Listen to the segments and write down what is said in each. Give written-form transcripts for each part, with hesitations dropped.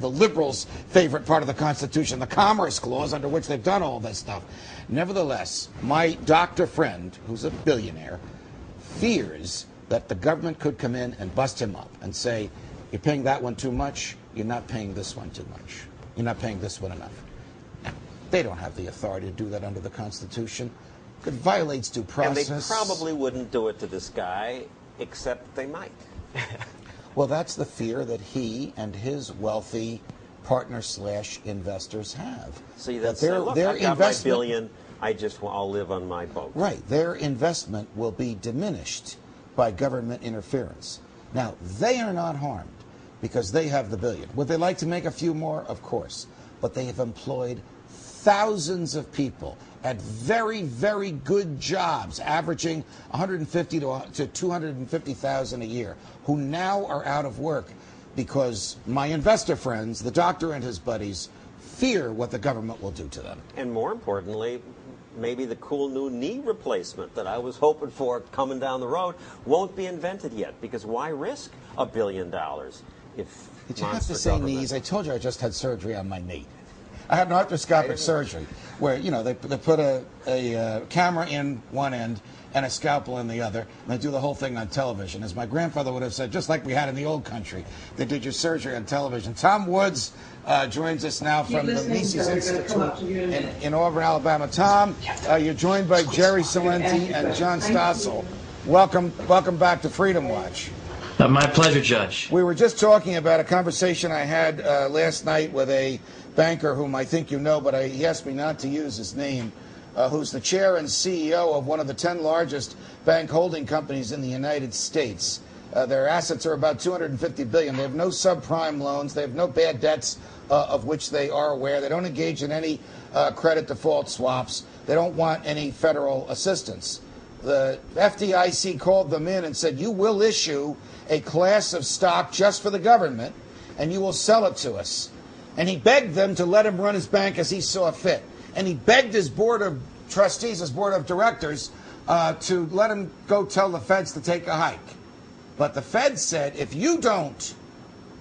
of the liberals' favorite part of the Constitution, the Commerce Clause, under which they've done all this stuff. Nevertheless, my doctor friend, who's a billionaire, fears that the government could come in and bust him up and say, you're paying that one too much, you're not paying this one too much, you're not paying this one enough. Now, they don't have the authority to do that under the Constitution. It violates due process. And they probably wouldn't do it to this guy, except they might. Well, that's the fear that he and his wealthy partner/investors have. So you then say, look, I got my billion, I'll live on my boat. Right. Their investment will be diminished by government interference. Now, they are not harmed because they have the billion. Would they like to make a few more? Of course. But they have employed thousands of people at very, very good jobs, averaging $150,000 to $250,000 a year, who now are out of work because my investor friends, the doctor and his buddies, fear what the government will do to them. And more importantly, maybe the cool new knee replacement that I was hoping for coming down the road won't be invented yet, because why risk $1 billion if Did you have to say knees? I told you I just had surgery on my knee. I had an arthroscopic surgery where, you know, they put a camera in one end and a scalpel in the other, and they do the whole thing on television. As my grandfather would have said, just like we had in the old country, they did your surgery on television. Tom Woods joins us now from the Mises Institute in Auburn, Alabama. Tom, you're joined by Jerry Celente and John Stossel. Welcome back to Freedom Watch. My pleasure, Judge. We were just talking about a conversation I had last night with a banker whom I think you know, but he asked me not to use his name, who's the chair and CEO of one of the 10 largest bank holding companies in the United States. Their assets are about $250 billion. They have no subprime loans. They have no bad debts of which they are aware. They don't engage in any credit default swaps. They don't want any federal assistance. The FDIC called them in and said, you will issue a class of stock just for the government, and you will sell it to us. And he begged them to let him run his bank as he saw fit. And he begged his board of trustees, his board of directors, to let him go tell the feds to take a hike. But the feds said, if you don't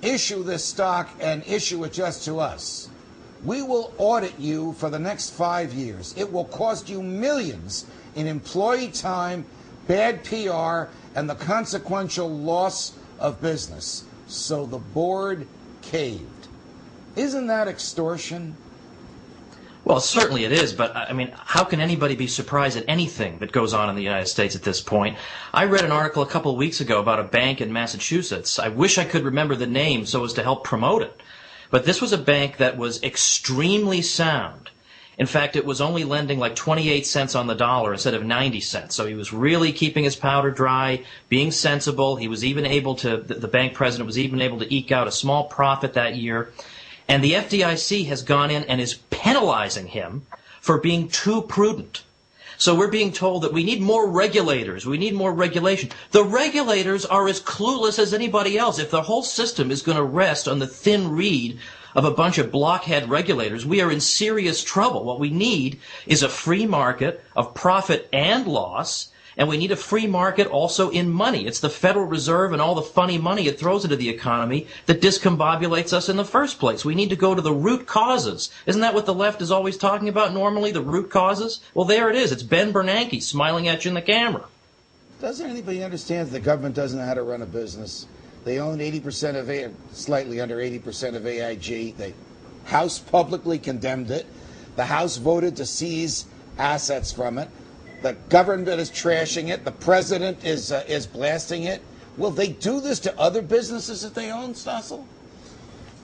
issue this stock and issue it just to us, we will audit you for the next 5 years. It will cost you millions in employee time, bad PR, and the consequential loss of business. So the board caved. Isn't that extortion? Well, certainly it is, but I mean, how can anybody be surprised at anything that goes on in the United States at this point? I read an article a couple of weeks ago about a bank in Massachusetts. I wish I could remember the name so as to help promote it. But this was a bank that was extremely sound. In fact, it was only lending like 28 cents on the dollar instead of 90 cents. So he was really keeping his powder dry, being sensible. He was even able to, the bank president was even able to eke out a small profit that year. And the FDIC has gone in and is penalizing him for being too prudent. So we're being told that we need more regulators, we need more regulation. The regulators are as clueless as anybody else. If the whole system is going to rest on the thin reed of a bunch of blockhead regulators, we are in serious trouble. What we need is a free market of profit and loss, and we need a free market also in money. It's the Federal Reserve and all the funny money it throws into the economy that discombobulates us in the first place. We need to go to the root causes. Isn't that what the left is always talking about normally, the root causes? Well, there it is. It's Ben Bernanke smiling at you in the camera. Doesn't anybody understand that the government doesn't know how to run a business? They own 80% of slightly under 80% of AIG. The House publicly condemned it. The House voted to seize assets from it. The government is trashing it. The president is blasting it. Will they do this to other businesses that they own, Stossel?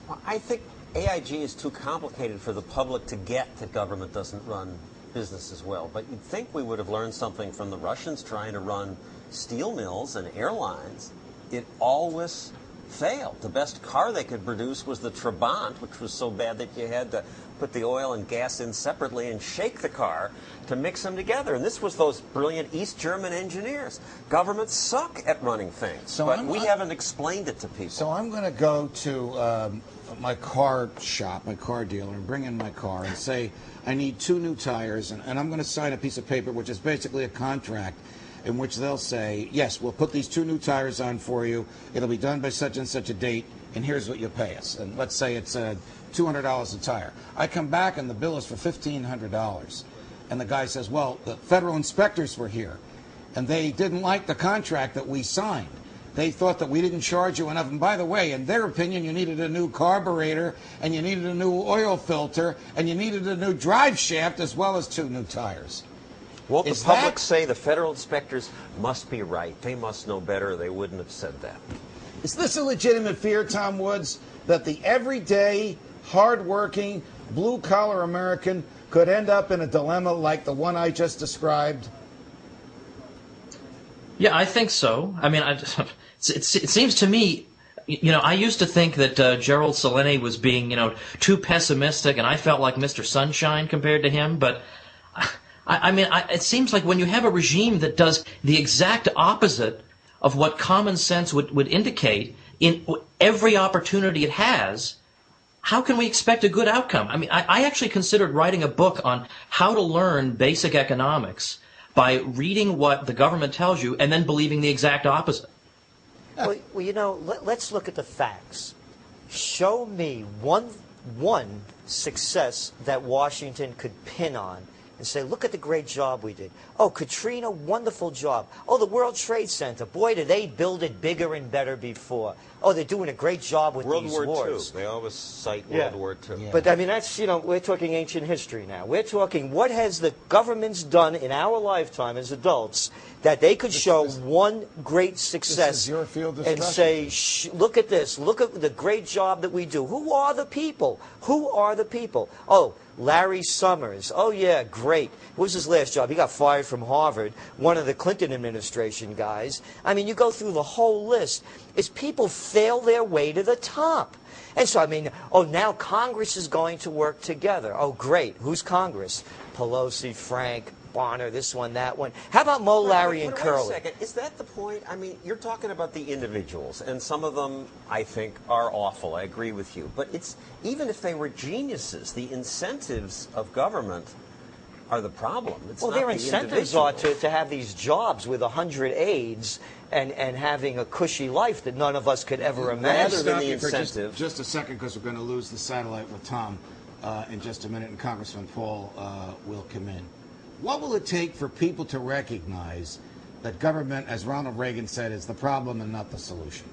Well, I think AIG is too complicated for the public to get that government doesn't run business as well. But you'd think we would have learned something from the Russians trying to run steel mills and airlines. It always failed. The best car they could produce was the Trabant, which was so bad that you had to put the oil and gas in separately and shake the car to mix them together. And this was those brilliant East German engineers. Governments suck at running things, but we haven't explained it to people. So I'm going to go to my car shop, my car dealer, and bring in my car and say, I need 2 new tires, and I'm going to sign a piece of paper, which is basically a contract, in which they'll say, yes, we'll put these 2 new tires on for you. It'll be done by such and such a date. and here's what you pay us. And let's say it's $200 a tire. I come back and the bill is for $1,500. And the guy says, well, the federal inspectors were here, and they didn't like the contract that we signed. They thought that we didn't charge you enough. And by the way, in their opinion, you needed a new carburetor, and you needed a new oil filter, and you needed a new drive shaft, as well as 2 new tires. Won't the public say the federal inspectors must be right? They must know better. They wouldn't have said that. Is this a legitimate fear, Tom Woods, that the everyday, hardworking, blue-collar American could end up in a dilemma like the one I just described? Yeah, I think so. I mean, it seems to me, I used to think that Gerald Celente was being, too pessimistic, and I felt like Mr. Sunshine compared to him. But, it seems like when you have a regime that does the exact opposite of what common sense would indicate in every opportunity it has, how can we expect a good outcome? I mean, I actually considered writing a book on how to learn basic economics by reading what the government tells you and then believing the exact opposite. Well, let's look at the facts. Show me one success that Washington could pin on and say, look at the great job we did. Oh, Katrina, wonderful job. Oh, the World Trade Center, boy, did they build it bigger and better before. Oh, they're doing a great job with these wars. World War II. They always cite World War II. Yeah. But, I mean, that's, we're talking ancient history now. We're talking what has the governments done in our lifetime as adults that they could show one great success and say, look at this. Look at the great job that we do. Who are the people? Who are the people? Oh, Larry Summers. Oh, yeah, great. What was his last job? He got fired from Harvard, one of the Clinton administration guys. I mean, you go through the whole list. It's people fail their way to the top. And so, I mean, oh, now Congress is going to work together. Oh, great. Who's Congress? Pelosi, Frank, Bonner, this one, that one. How about Mo, Larry, and Curly? Wait a second. Is that the point? I mean, you're talking about the individuals, and some of them, I think, are awful. I agree with you. But it's even if they were geniuses, the incentives of government are the problem. It's well, not their the incentives are to have these jobs with 100 aides and having a cushy life that none of us could ever imagine. Rather than the incentive. Just a second, because we're going to lose the satellite with Tom in just a minute, and Congressman Paul will come in. What will it take for people to recognize that government, as Ronald Reagan said, is the problem and not the solution?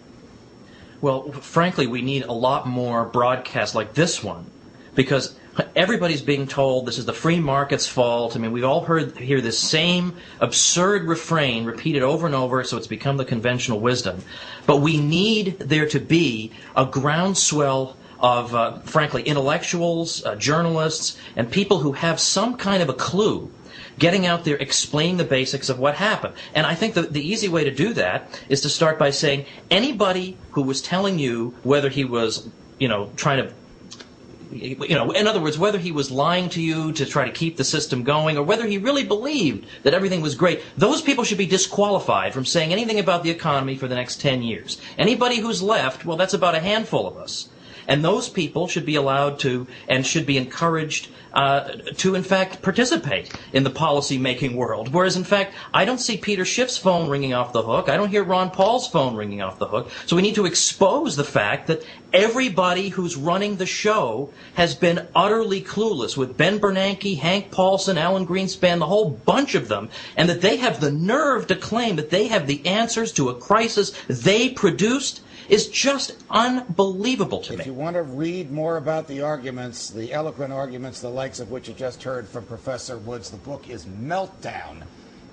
Well, frankly, we need a lot more broadcasts like this one, because everybody's being told this is the free market's fault. I mean, we've all hear this same absurd refrain repeated over and over, so it's become the conventional wisdom. But we need there to be a groundswell of, frankly, intellectuals, journalists, and people who have some kind of a clue getting out there, explaining the basics of what happened. And I think the easy way to do that is to start by saying anybody who was telling you whether he was, trying to, in other words, whether he was lying to you to try to keep the system going or whether he really believed that everything was great, those people should be disqualified from saying anything about the economy for the next 10 years. Anybody who's left, well, that's about a handful of us. And those people should be allowed to and should be encouraged to, in fact, participate in the policy-making world. Whereas, in fact, I don't see Peter Schiff's phone ringing off the hook. I don't hear Ron Paul's phone ringing off the hook. So we need to expose the fact that everybody who's running the show has been utterly clueless, with Ben Bernanke, Hank Paulson, Alan Greenspan, the whole bunch of them, and that they have the nerve to claim that they have the answers to a crisis they produced is just unbelievable to me. If you want to read more about the arguments, the eloquent arguments, the likes of which you just heard from Professor Woods, the book is Meltdown.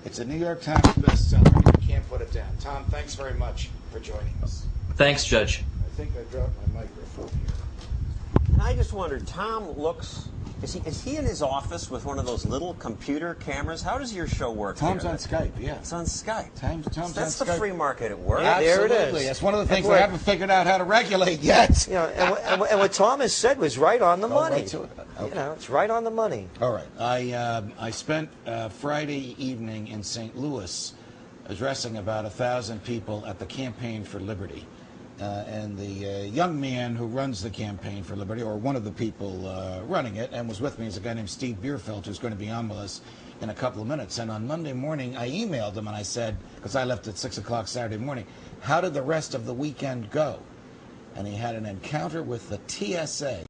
It's a New York Times bestseller. You can't put it down. Tom, thanks very much for joining us. Thanks, Judge. I think I dropped my microphone here. And I just wondered, Tom looks... Is he in his office with one of those little computer cameras? How does your show work? Tom's on Skype, yeah. It's on Skype. Tom's That's on the Skype. free market at work. Yeah, there it Absolutely. is. That's one of the things we haven't figured out how to regulate yet. And what Thomas said was right on the money. Right to it. Okay. It's right on the money. All right. I spent Friday evening in St. Louis addressing about 1,000 people at the Campaign for Liberty. And the young man who runs the Campaign for Liberty, or one of the people running it, and was with me, is a guy named Steve Bierfeld, who's going to be on with us in a couple of minutes. And on Monday morning, I emailed him and I said, because I left at 6 o'clock Saturday morning, how did the rest of the weekend go? and he had an encounter with the TSA.